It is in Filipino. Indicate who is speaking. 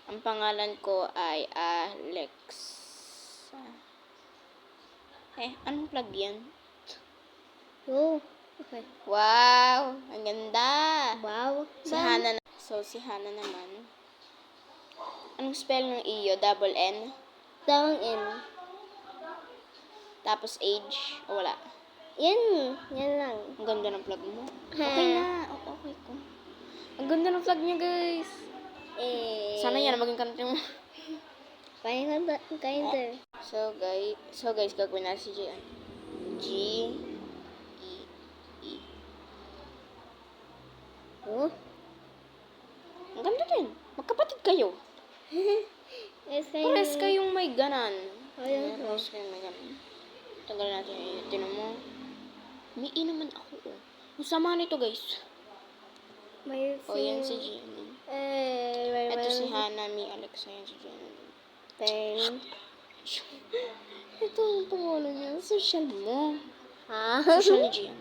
Speaker 1: Ang pangalan ko ay Alex. Anong plug yan?
Speaker 2: Oh, okay.
Speaker 1: Wow! Ang ganda!
Speaker 2: Wow.
Speaker 1: Si Hana naman. Anong spell ng iyo? Double N?
Speaker 2: Tawang N.
Speaker 1: Tapos age? O wala?
Speaker 2: Yan lang.
Speaker 1: Ang ganda ng plug mo. Okay na. Okay ko. Ang ganda ng plug niya, guys. Sana yan maging country mo.
Speaker 2: Kinder.
Speaker 1: So guys, gagawin natin si Gian. G, E, E.
Speaker 2: Oh?
Speaker 1: Ang ganda din. Magkapatid kayo. Pares kayong may ganan.
Speaker 2: Ayun.
Speaker 1: Pares kayong may ganan. Tanggalin natin yung tinan mo. May naman ako. Ang sama nito, guys. Yan si Gian. Ito si Hana, Alex. Yan si Gian. Ito ang pangalan niya. Social mo.
Speaker 2: Ha?
Speaker 1: Social ni Gian.